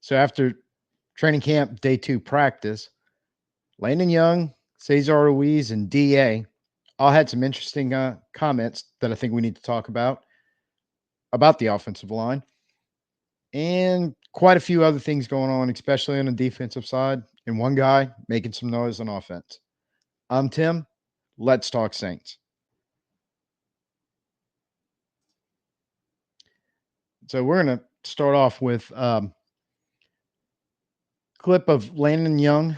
So after training camp, day 2 practice, Landon Young, Cesar Ruiz, and DA all had some interesting comments that I think we need to talk about the offensive line and quite a few other things going on, especially on the defensive side, and one guy making some noise on offense. I'm Tim. Let's talk Saints. So we're going to start off with clip of Landon Young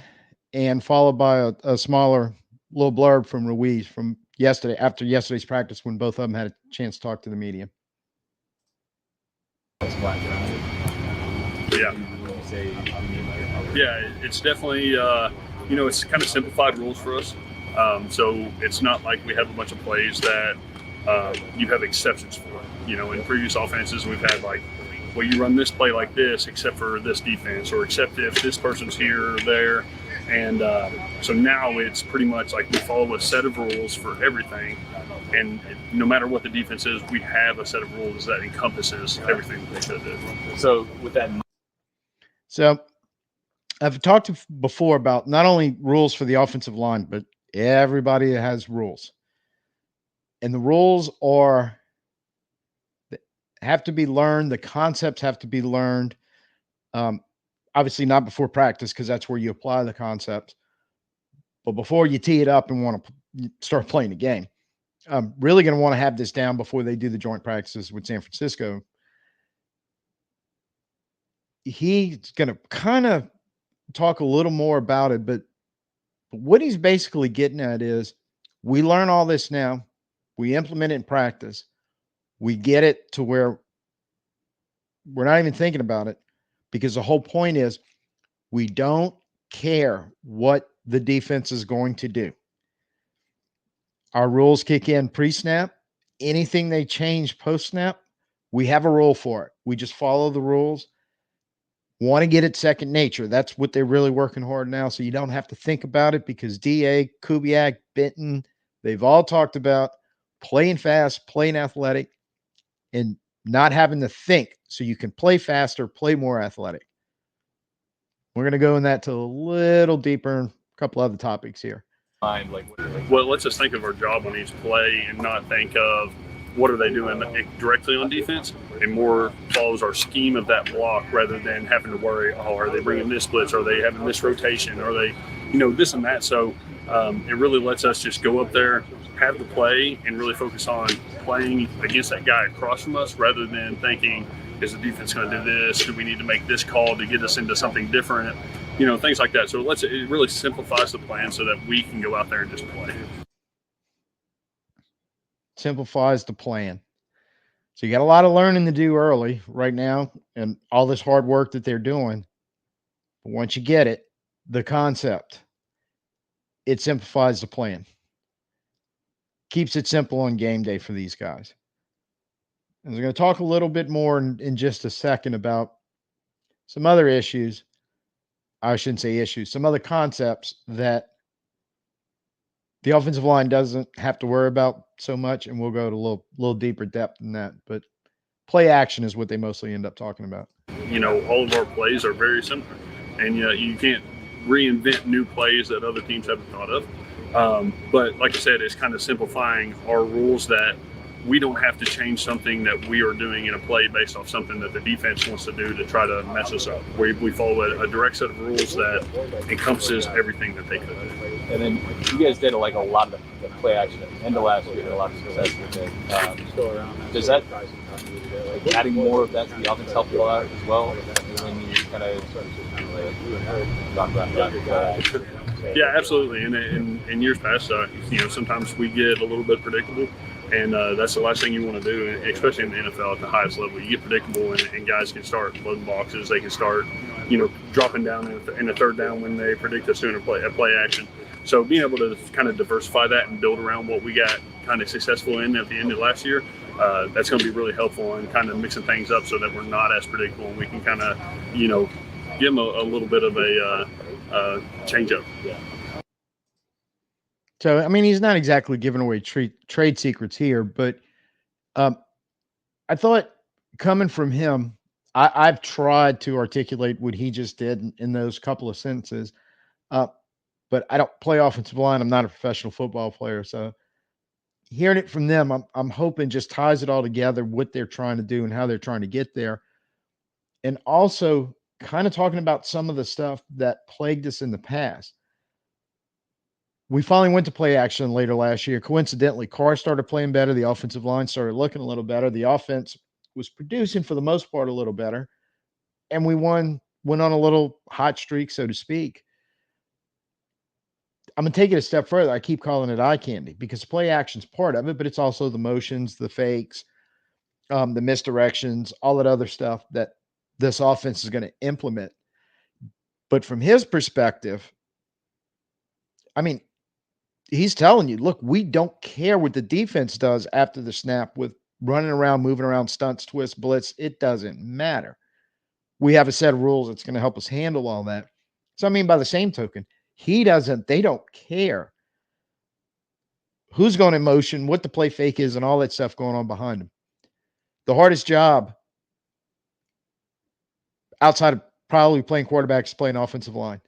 and followed by a smaller little blurb from Ruiz from yesterday, after yesterday's practice when both of them had a chance to talk to the media. Yeah. Yeah, it's definitely, it's kind of simplified rules for us. So it's not like we have a bunch of plays that you have exceptions for. In previous offenses, we've had well, you run this play like this, except for this defense, or except if this person's here or there. And so now it's pretty much like we follow a set of rules for everything. And no matter what the defense is, we have a set of rules that encompasses everything that they could do. So with that. So I've talked before about not only rules for the offensive line, but everybody has rules. And the rules have to be learned. The concepts have to be learned. Obviously not before practice, because that's where you apply the concepts. But before you tee it up and want to start playing the game, I'm really going to want to have this down before they do the joint practices with San Francisco. He's going to kind of talk a little more about it, but what he's basically getting at is we learn all this now. We implement it in practice. We get it to where we're not even thinking about it, because the whole point is we don't care what the defense is going to do. Our rules kick in pre-snap. Anything they change post-snap, we have a rule for it. We just follow the rules. Want to get it second nature. That's what they're really working hard now, so you don't have to think about it, because DA, Kubiak, Benton, they've all talked about playing fast, playing athletic, and not having to think, so you can play faster, play more athletic. We're going to go in that to a little deeper in a couple other topics here. Well, let's just think of our job on each play and not think of what are they doing directly on defense, and more follows our scheme of that block rather than having to worry, are they bringing this blitz? Are they having this rotation? Are they, this and that? So it really lets us just go up there, have the play, and really focus on playing against that guy across from us rather than thinking, is the defense going to do this? Do we need to make this call to get us into something different? Things like that. So it really simplifies the plan so that we can go out there and just play. Simplifies the plan. So you got a lot of learning to do early right now, and all this hard work that they're doing. But once you get it, the concept, it simplifies the plan. Keeps it simple on game day for these guys. And we're going to talk a little bit more in just a second about some other issues. I shouldn't say issues, some other concepts that the offensive line doesn't have to worry about so much, and we'll go to a little deeper depth than that. But play action is what they mostly end up talking about. All of our plays are very similar, and you can't reinvent new plays that other teams haven't thought of. But like I said, it's kind of simplifying our rules that we don't have to change something that we are doing in a play based off something that the defense wants to do to try to mess us up. We follow a direct set of rules that encompasses everything that they could do. And then you guys did like a lot of the play action at the end of last year, a lot of success with it. Does that, adding more of that to the offense help you out as well? When you kind of talk about that? Yeah, absolutely. And in years past, sometimes we get a little bit predictable. And that's the last thing you want to do, especially in the NFL at the highest level. You get predictable, and guys can start loading boxes. They can start, dropping down in a third down when they predict us doing a play action. So being able to kind of diversify that and build around what we got kind of successful in at the end of last year, that's going to be really helpful in kind of mixing things up so that we're not as predictable, and we can kind of, give them a little bit of a change up. Yeah. So, I mean, he's not exactly giving away trade secrets here, but I thought coming from him, I've tried to articulate what he just did in those couple of sentences, uh, but I don't play offensive line. I'm not a professional football player, so hearing it from them, I'm hoping just ties it all together, what they're trying to do and how they're trying to get there, and also kind of talking about some of the stuff that plagued us in the past. We finally went to play action later last year. Coincidentally, Carr started playing better. The offensive line started looking a little better. The offense was producing for the most part a little better, and we went on a little hot streak, so to speak. I'm gonna take it a step further. I keep calling it eye candy because play action's part of it, but it's also the motions, the fakes, the misdirections, all that other stuff that this offense is going to implement. But from his perspective, I mean, he's telling you, look, we don't care what the defense does after the snap with running around, moving around, stunts, twists, blitz. It doesn't matter. We have a set of rules that's going to help us handle all that. So, I mean, by the same token, they don't care who's going in motion, what the play fake is, and all that stuff going on behind him. The hardest job outside of probably playing quarterback is playing offensive line.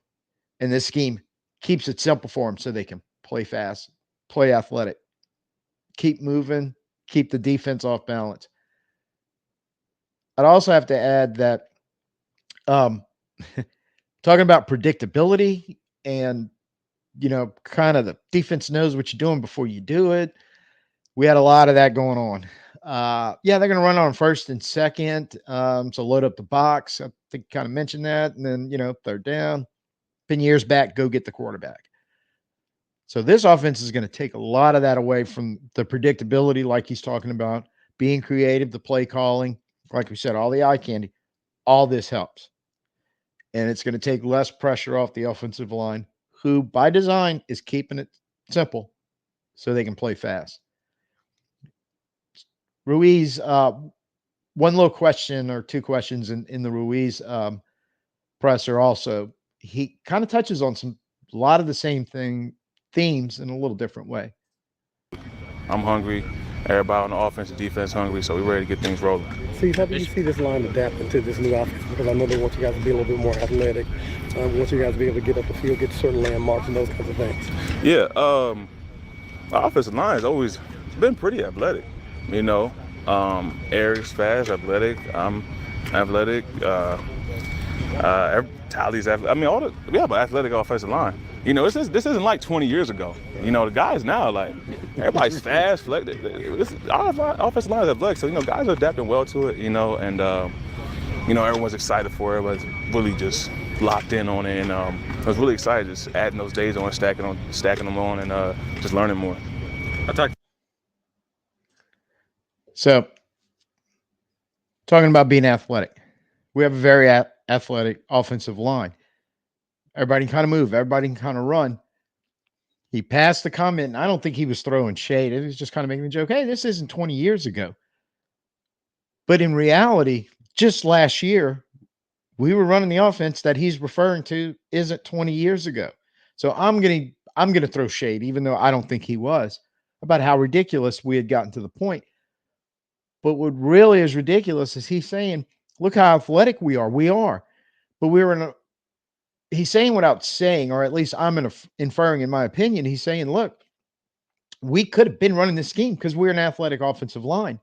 And this scheme keeps it simple for them so they can play fast, play athletic, keep moving, keep the defense off balance. I'd also have to add that talking about predictability and, kind of the defense knows what you're doing before you do it. We had a lot of that going on. They're going to run on first and second. So load up the box. I think kind of mentioned that. And then, third down, pin years back, go get the quarterback. So this offense is going to take a lot of that away from the predictability, like he's talking about, being creative, the play calling, like we said, all the eye candy, all this helps. And it's going to take less pressure off the offensive line, who by design is keeping it simple so they can play fast. Ruiz, one little question or two questions in the Ruiz presser also. He kind of touches on a lot of the same themes in a little different way. I'm hungry. Everybody on the offense and defense hungry, so we're ready to get things rolling. Steve, how do you see this line adapting to this new offense? Because I know they want you guys to be a little bit more athletic. Want you guys to be able to get up the field, get to certain landmarks and those kinds of things. Yeah, our offensive line has always been pretty athletic. Eric's fast, athletic. I'm athletic. Tally's athletic. We have an athletic offensive line. This isn't like 20 years ago. The guys now, like, everybody's fast. Our offensive line is athletic, so, guys are adapting well to it, and, everyone's excited for it, but it's really just locked in on it, and I was really excited just adding those days on, stacking them on, and just learning more. So, talking about being athletic, we have a very athletic offensive line. Everybody can kind of move. Everybody can kind of run. He passed the comment, and I don't think he was throwing shade. It was just kind of making a joke. Hey, this isn't 20 years ago. But in reality, just last year, we were running the offense that he's referring to isn't 20 years ago. So I'm gonna throw shade, even though I don't think he was, about how ridiculous we had gotten to the point. But what really is ridiculous is he's saying, look how athletic we are. We are. But he's saying without saying, or at least I'm inferring in my opinion, he's saying, look, we could have been running this scheme because we're an athletic offensive line.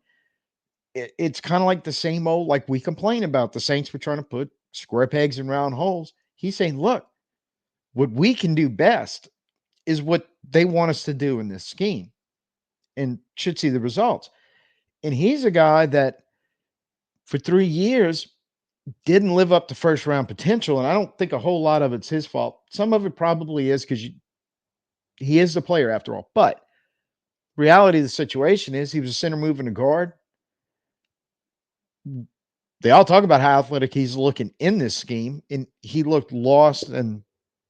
It's kind of like the same old, like we complain about the Saints were trying to put square pegs in round holes. He's saying, look, what we can do best is what they want us to do in this scheme and should see the results. And he's a guy that for 3 years didn't live up to first round potential. And I don't think a whole lot of it's his fault. Some of it probably is because he is the player after all. But reality of the situation is he was a center moving a guard. They all talk about how athletic he's looking in this scheme. And he looked lost in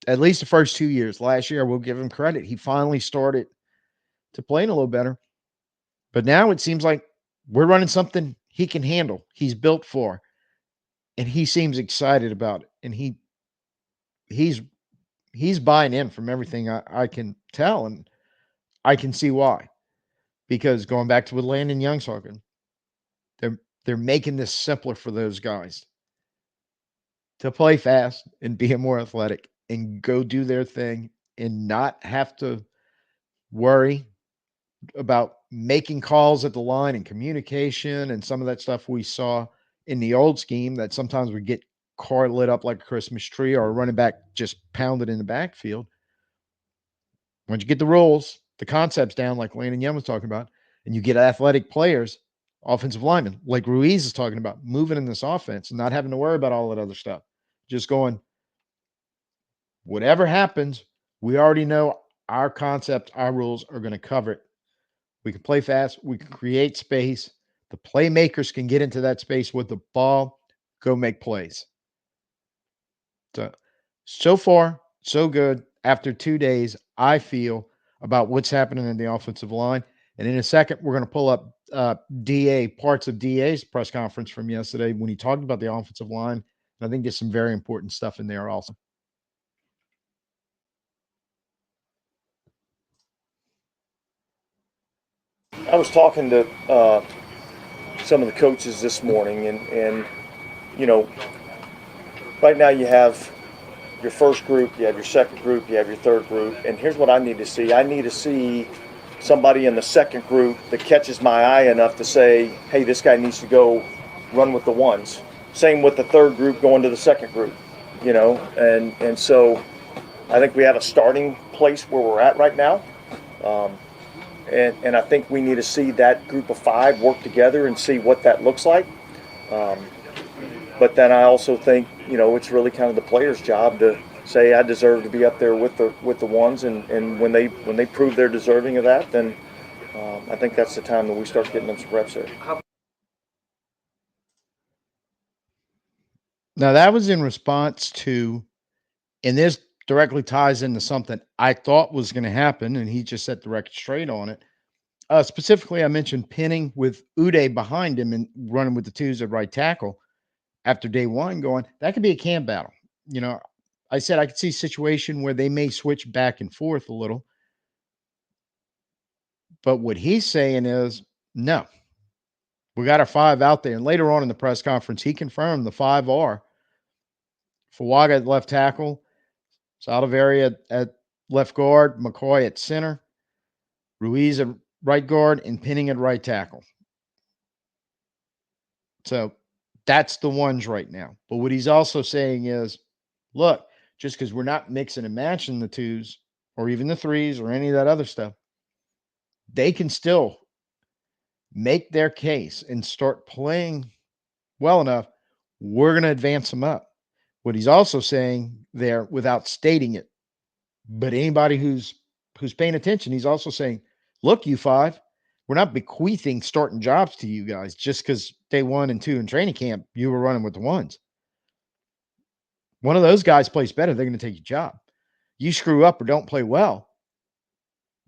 at least the first 2 years. Last year, we'll give him credit. He finally started to playing a little better. But now it seems like we're running something he can handle. He's built for. And he seems excited about it. And he's buying in from everything I can tell. And I can see why. Because going back to what Landon Young's talking, they're making this simpler for those guys to play fast and be more athletic and go do their thing and not have to worry about making calls at the line and communication and some of that stuff we saw in the old scheme that sometimes would get car lit up like a Christmas tree or a running back just pounded in the backfield. Once you get the rules, the concepts down, like Landon Young was talking about, and you get athletic players, offensive linemen, like Ruiz is talking about, moving in this offense and not having to worry about all that other stuff. Just going, whatever happens, we already know our concept, our rules are going to cover it. We can play fast. We can create space. The playmakers can get into that space with the ball, go make plays. So far, so good. After 2 days, I feel about what's happening in the offensive line. And in a second, we're going to pull up parts of DA's press conference from yesterday when he talked about the offensive line. And I think there's some very important stuff in there also. I was talking to some of the coaches this morning, and you know, right now you have your first group, you have your second group, you have your third group, and here's what I need to see. I need to see somebody in the second group that catches my eye enough to say, hey, this guy needs to go run with the ones. Same with the third group going to the second group, and so I think we have a starting place where we're at right now. And I think we need to see that group of 5 work together and see what that looks like. But then I also think, it's really kind of the player's job to say, I deserve to be up there with the ones. And when they prove they're deserving of that, then I think that's the time that we start getting them some reps there. Now, that was in response to, and this directly ties into something I thought was going to happen, and he just set the record straight on it. Specifically, I mentioned pinning with Uday behind him and running with the twos at right tackle after day one, going, that could be a camp battle. I said I could see a situation where they may switch back and forth a little. But what he's saying is, no, we got our 5 out there. And later on in the press conference, he confirmed the 5 are Fuaga at left tackle, Saldivari at left guard, McCoy at center, Ruiz at right guard, and Pinning at right tackle. So that's the ones right now. But what he's also saying is, look, just because we're not mixing and matching the 2s or even the 3s or any of that other stuff, they can still make their case and start playing well enough. We're going to advance them up. What he's also saying there, without stating it, but anybody who's paying attention, he's also saying, look, you 5, we're not bequeathing starting jobs to you guys just because day 1 and 2 in training camp, you were running with the ones. One of those guys plays better, they're going to take your job. You screw up or don't play well,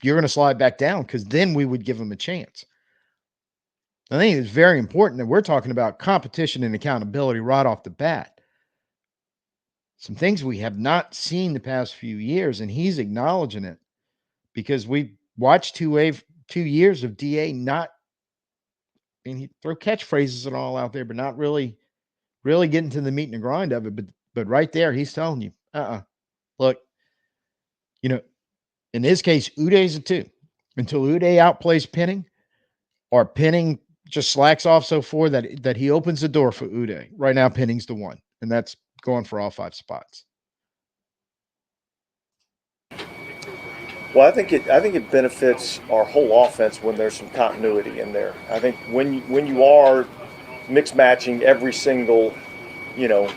you're going to slide back down because then we would give them a chance. I think it's very important that we're talking about competition and accountability right off the bat. Some things we have not seen the past few years, and he's acknowledging it because we watched 2 years of DA he throw catchphrases and all out there, but not really getting to the meat and the grind of it. But right there, he's telling you, look, in this case, Uday's a 2. Until Uday outplays Pinning or Pinning just slacks off so far that he opens the door for Uday. Right now, Pinning's the 1, and that's going for all 5 spots. Well, I think it benefits our whole offense when there's some continuity in there. I think when you are mix matching every single,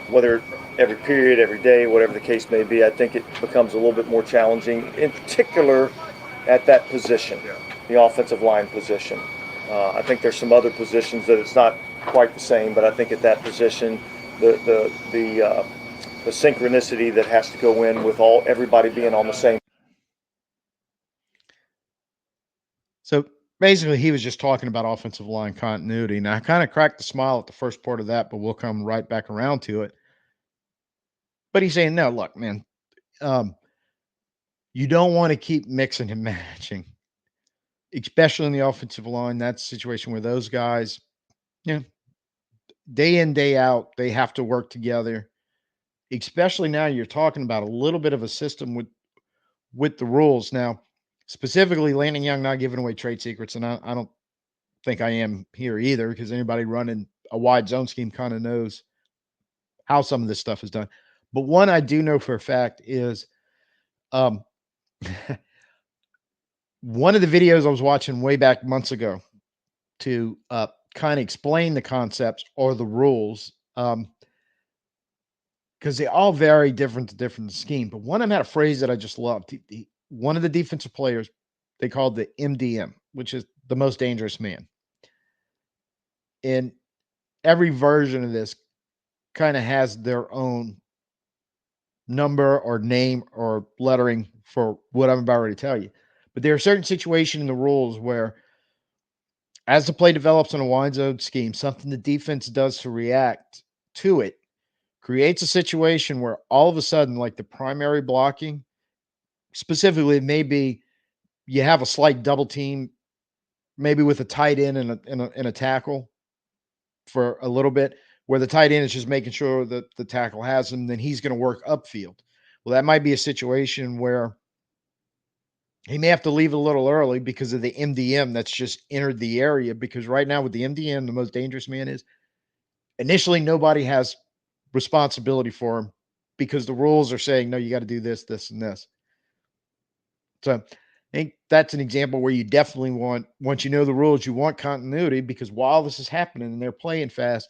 whether every period, every day, whatever the case may be, I think it becomes a little bit more challenging, in particular at that position, the offensive line position. I think there's some other positions that it's not quite the same, but I think at that position, the synchronicity that has to go in with everybody being on the same. So basically, he was just talking about offensive line continuity. Now, I kind of cracked a smile at the first part of that, but we'll come right back around to it. But he's saying, no, look, man, you don't want to keep mixing and matching, especially in the offensive line. That's a situation where those guys, day in, day out, they have to work together. Especially now, you're talking about a little bit of a system with the rules now. Specifically, Landon Young not giving away trade secrets, and I don't think I am here either, because anybody running a wide zone scheme kind of knows how some of this stuff is done. But one I do know for a fact is um, one of the videos I was watching way back months ago to kind of explain the concepts or the rules, because they all vary different to different scheme. But one of them had a phrase that I just loved. One of the defensive players, they called the MDM, which is the most dangerous man. And every version of this kind of has their own number or name or lettering for what I'm about to tell you. But there are certain situations in the rules where, as the play develops in a wide zone scheme, something the defense does to react to it creates a situation where all of a sudden, like the primary blocking, specifically, maybe you have a slight double team, maybe with a tight end and a tackle for a little bit, where the tight end is just making sure that the tackle has him, then he's going to work upfield. Well, that might be a situation where he may have to leave a little early because of the MDM that's just entered the area. Because right now with the MDM, the most dangerous man is initially nobody has responsibility for him because the rules are saying, no, you got to do this, this, and this. So I think that's an example where you definitely once you know the rules, you want continuity, because while this is happening and they're playing fast,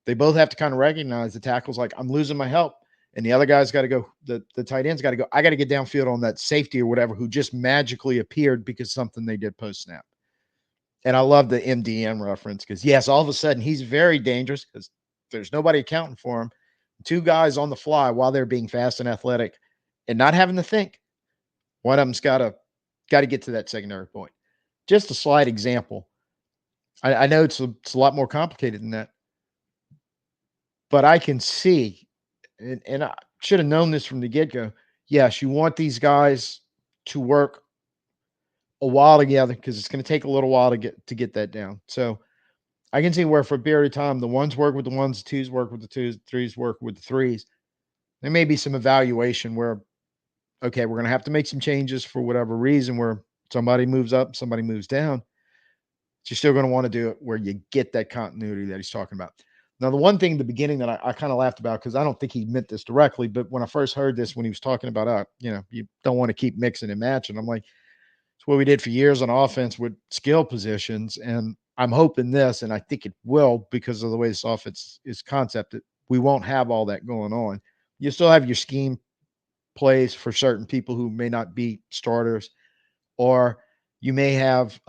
they both have to kind of recognize the tackle's like, I'm losing my help. And the other guy's got to go, the tight end's got to go, I got to get downfield on that safety or whatever who just magically appeared because something they did post snap. And I love the MDM reference because, yes, all of a sudden he's very dangerous because there's nobody accounting for him. Two guys on the fly while they're being fast and athletic and not having to think. One of them's got to get to that secondary point. Just a slight example. I know it's a lot more complicated than that, but I can see, and I should have known this from the get-go. Yes, you want these guys to work a while together because it's going to take a little while to get that down. So I can see where for a period of time, the ones work with the ones, the twos work with the twos, the threes work with the threes. There may be some evaluation where, okay, we're going to have to make some changes for whatever reason, where somebody moves up, somebody moves down. But you're still going to want to do it where you get that continuity that he's talking about. Now, the one thing in the beginning that I kind of laughed about, because I don't think he meant this directly, but when I first heard this, when he was talking about, you don't want to keep mixing and matching, I'm like, it's what we did for years on offense with skill positions. And I'm hoping this, and I think it will, because of the way this offense is concepted, we won't have all that going on. You still have your scheme plays for certain people who may not be starters, or you may have,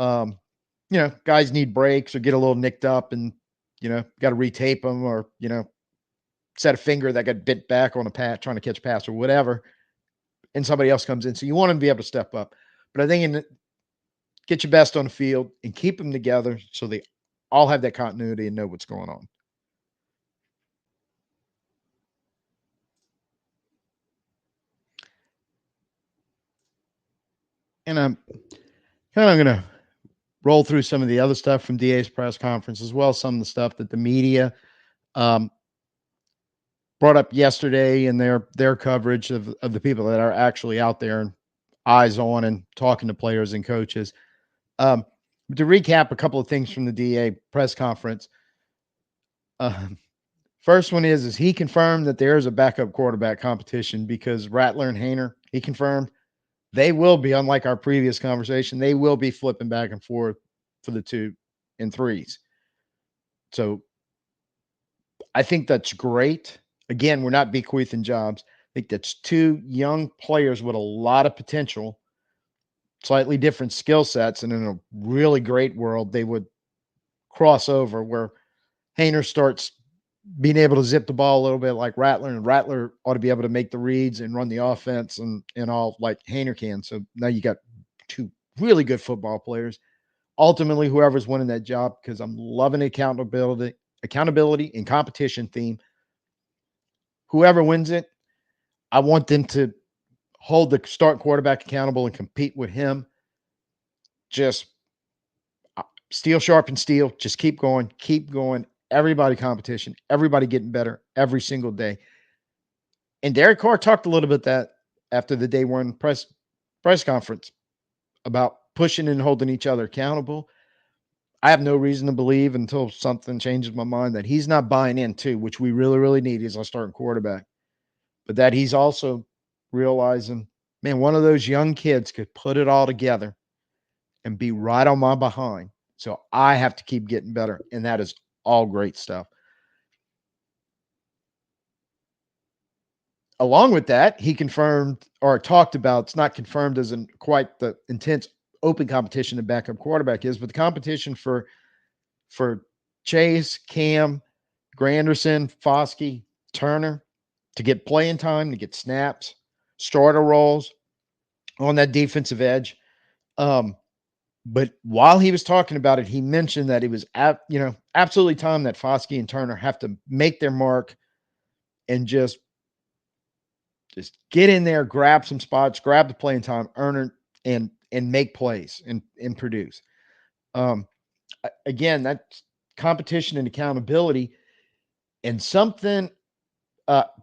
guys need breaks or get a little nicked up and, got to retape them, or, set a finger that got bit back on a pass, trying to catch a pass or whatever, and somebody else comes in. So you want them to be able to step up. But I think get your best on the field and keep them together so they all have that continuity and know what's going on. And I'm kind of going to roll through some of the other stuff from DA's press conference, as well as some of the stuff that the media brought up yesterday in their coverage of the people that are actually out there and eyes on and talking to players and coaches. To recap a couple of things from the DA press conference. First one is he confirmed that there is a backup quarterback competition, because Rattler and Haener, he confirmed they will be, unlike our previous conversation, they will be flipping back and forth for the 2 and 3s. So I think that's great. Again, we're not bequeathing jobs. I think that's 2 young players with a lot of potential, slightly different skill sets, and in a really great world, they would cross over where Haener starts being able to zip the ball a little bit like Rattler, and Rattler ought to be able to make the reads and run the offense and all like Haener can. So now you got 2 really good football players. Ultimately, whoever's winning that job, because I'm loving the accountability and competition theme. Whoever wins it, I want them to hold the start quarterback accountable and compete with him. Just steel sharpen steel. Just keep going everybody competition, everybody getting better every single day. And Derek Carr talked a little bit that after the day one press conference about pushing and holding each other accountable. I have no reason to believe until something changes my mind that he's not buying in too, which we really, really need as our starting quarterback. But that he's also realizing, man, one of those young kids could put it all together and be right on my behind. So I have to keep getting better. And that is all great stuff. Along with that, he confirmed or talked about, it's not confirmed as in quite the intense open competition the backup quarterback is, but the competition for Chase, Cam, Granderson, Foskey, Turner to get playing time, to get snaps, starter roles on that defensive edge. But while he was talking about it, he mentioned that it was absolutely time that Foskey and Turner have to make their mark and just get in there, grab some spots, grab the playing time, earn it, and make plays and produce. Again, that's competition and accountability, and something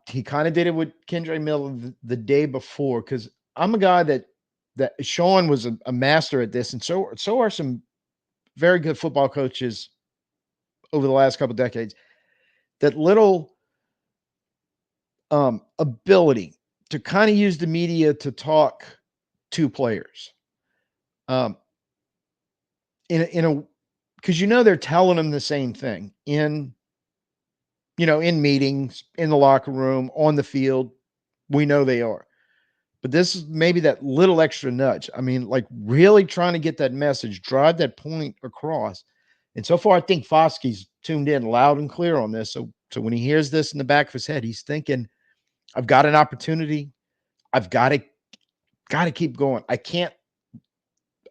he kind of did it with Kendre Miller the day before, because I'm a guy that Sean was a master at this, and so are some very good football coaches over the last couple of decades. That little ability to kind of use the media to talk to players, in a because they're telling them the same thing in meetings, in the locker room, on the field. We know they are. But this is maybe that little extra nudge. I mean, like really trying to get that message, drive that point across. And so far, I think Foskey's tuned in loud and clear on this. So when he hears this in the back of his head, he's thinking, I've got an opportunity. I've got to keep going. I can't,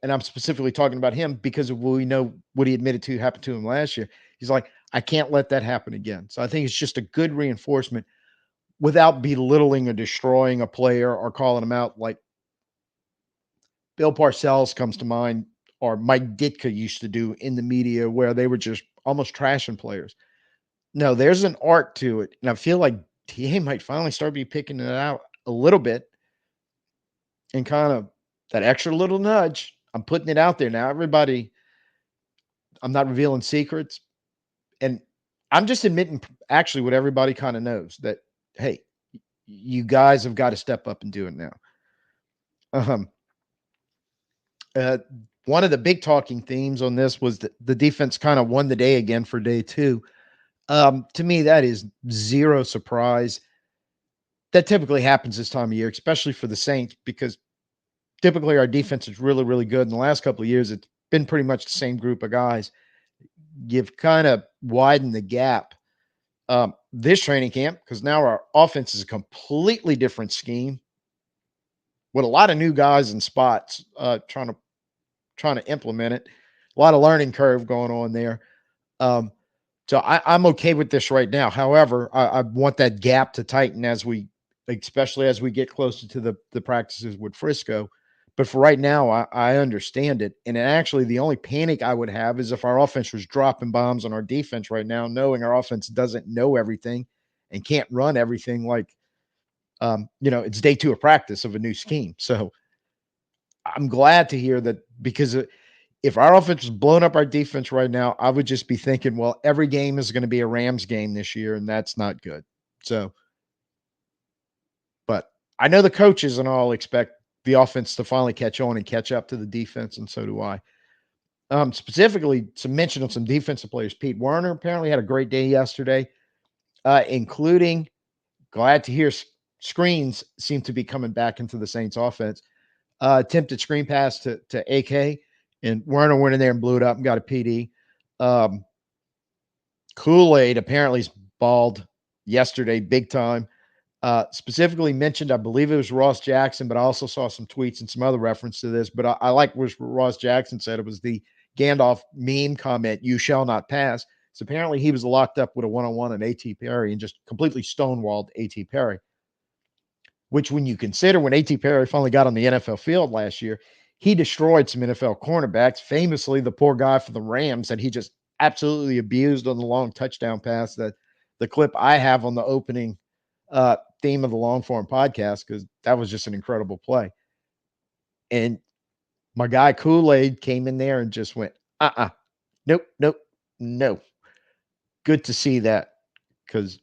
and I'm specifically talking about him because of what we know what he admitted to happened to him last year. He's like, I can't let that happen again. So I think it's just a good reinforcement without belittling or destroying a player or calling him out. Like Bill Parcells comes to mind, or Mike Ditka used to do in the media, where they were just almost trashing players. No, there's an art to it. And I feel like he might finally start picking it out a little bit, and kind of that extra little nudge. I'm putting it out there now. Everybody, I'm not revealing secrets. And I'm just admitting actually what everybody kind of knows, that, hey, you guys have got to step up and do it now. One of the big talking themes on this was that the defense kind of won the day again for day two. To me, that is zero surprise. That typically happens this time of year, especially for the Saints, because typically our defense is really, really good. In the last couple of years, it's been pretty much the same group of guys. You've kind of widened the gap this training camp, because now our offense is a completely different scheme with a lot of new guys in spots trying to implement it. A lot of learning curve going on there. So I'm okay with this right now. However, I want that gap to tighten especially as we get closer to the practices with Frisco. But for right now, I understand it. And actually, the only panic I would have is if our offense was dropping bombs on our defense right now, knowing our offense doesn't know everything and can't run everything like, it's day two of practice of a new scheme. So I'm glad to hear that, because if our offense was blowing up our defense right now, I would just be thinking, well, every game is going to be a Rams game this year, and that's not good. So, but I know the coaches and all expect the offense to finally catch on and catch up to the defense, and so do I. Specifically, some mention of some defensive players. Pete Werner apparently had a great day yesterday, including, glad to hear, screens seem to be coming back into the Saints offense. Attempted screen pass to AK, and Werner went in there and blew it up and got a PD. Kool-Aid apparently is balled yesterday big time. Specifically mentioned, I believe it was Ross Jackson, but I also saw some tweets and some other reference to this. But I like what Ross Jackson said. It was the Gandalf meme comment, "You shall not pass." So apparently he was locked up with a one-on-one on A.T. Perry and just completely stonewalled A.T. Perry. Which, when you consider when A.T. Perry finally got on the NFL field last year, he destroyed some NFL cornerbacks. Famously, the poor guy for the Rams that he just absolutely abused on the long touchdown pass, that the clip I have on the opening theme of the long form podcast, because that was just an incredible play. And my guy Kool-Aid came in there and just went, nope, nope, no. Good to see that, because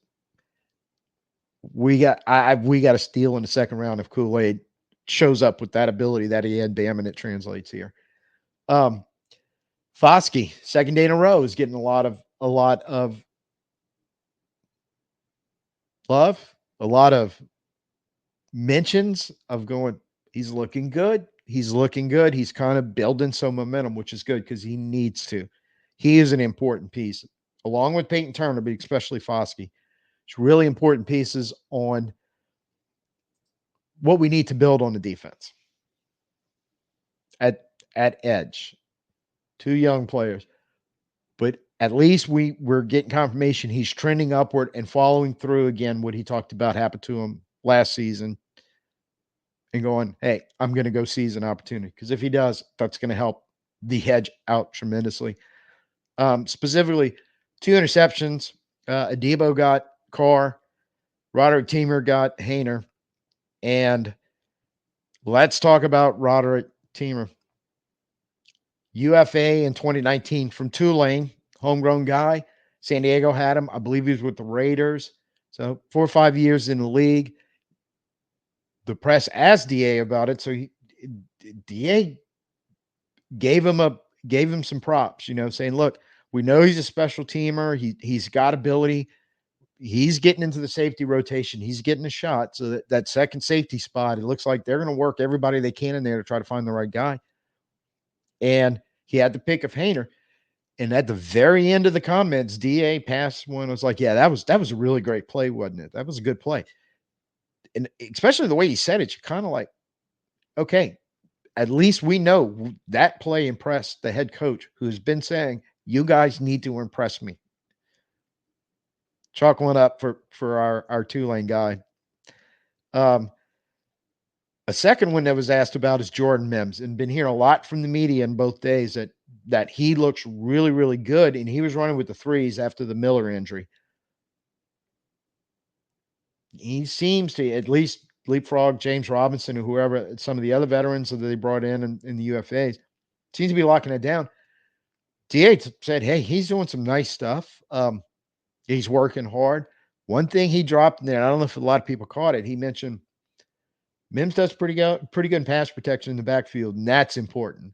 we got a steal in the second round if Kool-Aid shows up with that ability that he had. Damn, and it translates here. Foskey, second day in a row, is getting a lot of love, a lot of mentions of going, he's looking good. He's looking good. He's kind of building some momentum, which is good because he needs to. He is an important piece, along with Peyton Turner, but especially Foskey. It's really important pieces on what we need to build on the defense at edge. Two young players, but at least we're getting confirmation he's trending upward and following through again what he talked about happened to him last season, and going, hey, I'm going to go seize an opportunity, because if he does, that's going to help the hedge out tremendously. Specifically, 2 interceptions. Adebo got Carr, Roderick Teamer got Hayner, and let's talk about Roderick Teamer. UFA in 2019 from Tulane, homegrown guy. San Diego had him. I believe he was with the Raiders. So 4 or 5 years in the league. The press asked DA about it. So DA gave him some props, saying, look, we know he's a special teamer. He's got ability. He's getting into the safety rotation. He's getting a shot. So that second safety spot, it looks like they're going to work everybody they can in there to try to find the right guy. And he had the pick of Hayner. And at the very end of the comments, DA passed one. I was like, yeah, that was a really great play, wasn't it? That was a good play. And especially the way he said it, you're kind of like, okay, at least we know that play impressed the head coach, who's been saying, you guys need to impress me. Chalk one up for our Tulane guy. A second one that was asked about is Jordan Mims, and been hearing a lot from the media in both days that he looks really, really good, and he was running with the threes after the Miller injury. He seems to at least leapfrog James Robinson or whoever, some of the other veterans that they brought in the UFAs. Seems to be locking it down. DA said, hey, he's doing some nice stuff. He's working hard. One thing he dropped in there, I don't know if a lot of people caught it, he mentioned Mims does pretty good in pass protection in the backfield, and that's important.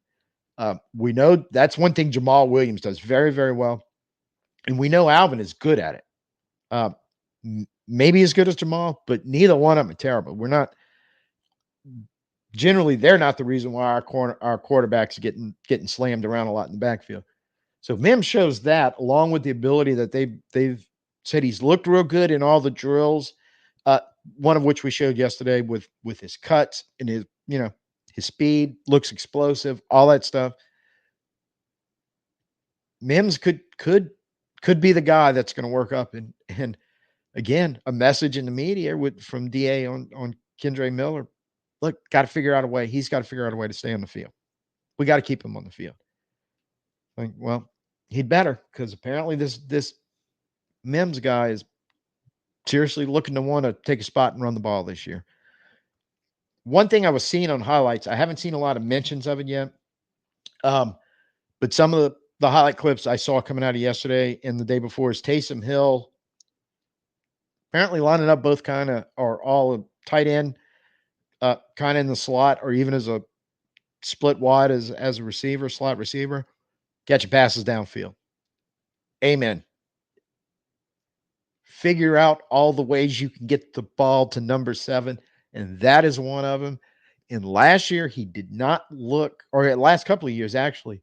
We know that's one thing Jamal Williams does very, very well, and we know Alvin is good at it. Maybe as good as Jamal, but neither one of them are terrible. We're not generally, they're not the reason why our quarterbacks are getting slammed around a lot in the backfield. So Mims shows that, along with the ability that they've said he's looked real good in all the drills. One of which we showed yesterday with his cuts and his speed, looks explosive, all that stuff. Mims could be the guy that's going to work up. And again, a message in the media from DA on Kendre Miller. Look, got to figure out a way. He's got to figure out a way to stay on the field. We got to keep him on the field. Like, well, he'd better, because apparently this Mims guy is seriously looking to want to take a spot and run the ball this year. One thing I was seeing on highlights, I haven't seen a lot of mentions of it yet, but some of the highlight clips I saw coming out of yesterday and the day before is Taysom Hill apparently lining up both kind of, or all a tight end, kind of in the slot, or even as a split wide as a receiver, slot receiver, catching passes downfield. Amen. Figure out all the ways you can get the ball to number 7, and that is one of them. And last year, he did not look, or last couple of years actually,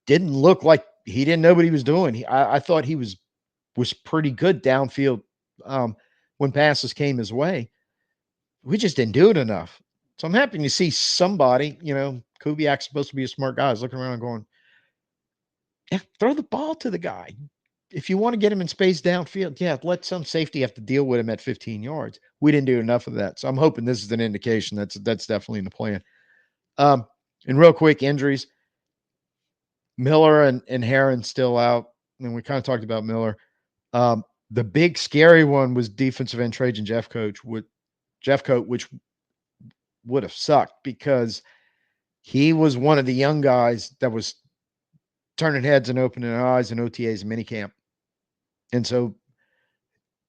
didn't look like he didn't know what he was doing. I thought he was pretty good downfield when passes came his way. We just didn't do it enough. So I'm happy to see somebody, Kubiak's supposed to be a smart guy, is looking around and going, yeah, throw the ball to the guy. If you want to get him in space downfield, yeah, let some safety have to deal with him at 15 yards. We didn't do enough of that. So I'm hoping this is an indication that's definitely in the plan. And real quick, injuries. Miller and Heron still out. And we kind of talked about Miller. The big scary one was defensive end Trajan Jeffcoat, which would have sucked because he was one of the young guys that was turning heads and opening eyes in OTAs and minicamp. And so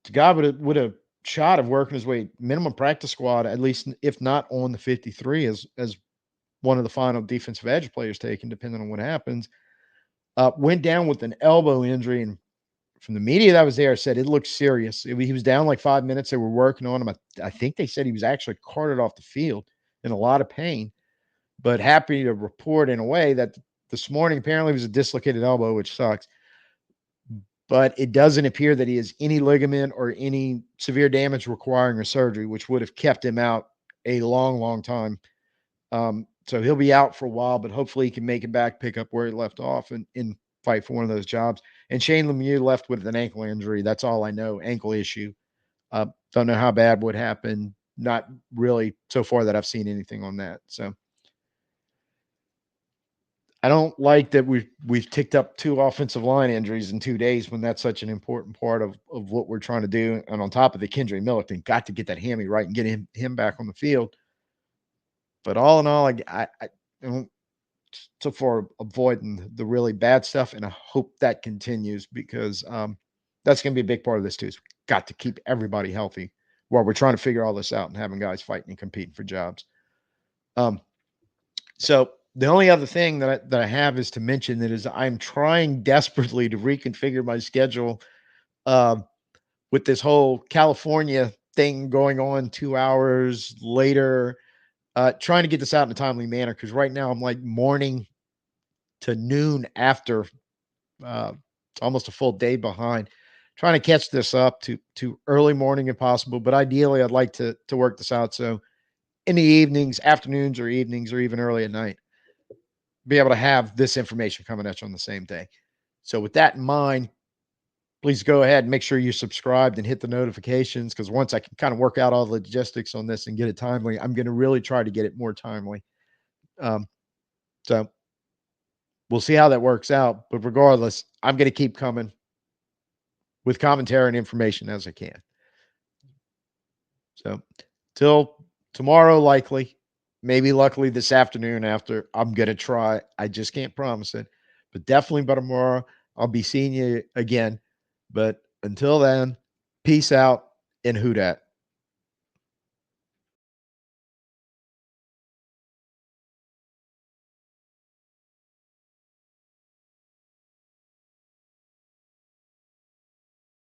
the guy would have shot of working his way minimum practice squad, at least if not on the 53 as one of the final defensive edge players taken, depending on what happens. Went down with an elbow injury, and from the media that was there said it looked serious. He was down like 5 minutes. They were working on him. I think they said he was actually carted off the field in a lot of pain, but happy to report in a way that this morning apparently was a dislocated elbow, which sucks. But it doesn't appear that he has any ligament or any severe damage requiring a surgery, which would have kept him out a long, long time. So he'll be out for a while, but hopefully he can make it back, pick up where he left off, and fight for one of those jobs. And Shane Lemieux left with an ankle injury. That's all I know, ankle issue. Don't know how bad would happen. Not really so far that I've seen anything on that. So I don't like that we've ticked up 2 offensive line injuries in 2 days when that's such an important part of what we're trying to do. And on top of the Kendry Miller thing, got to get that hammy right and get him back on the field. But all in all, I don't so far avoiding the really bad stuff, and I hope that continues because that's going to be a big part of this too. Is we've got to keep everybody healthy while we're trying to figure all this out and having guys fighting and competing for jobs. So the only other thing that I have is to mention that is I'm trying desperately to reconfigure my schedule with this whole California thing going on 2 hours later. Trying to get this out in a timely manner because right now I'm like morning to noon after, almost a full day behind. Trying to catch this up to early morning if possible, but ideally I'd like to work this out so in the evenings, afternoons, or evenings, or even early at night, be able to have this information coming at you on the same day. So with that in mind, please go ahead and make sure you're subscribed and hit the notifications because once I can kind of work out all the logistics on this and get it timely, I'm going to really try to get it more timely. So we'll see how that works out. But regardless, I'm going to keep coming with commentary and information as I can. So till tomorrow, likely, maybe luckily this afternoon after, I'm going to try. I just can't promise it. But definitely by tomorrow, I'll be seeing you again. But until then, peace out and who dat.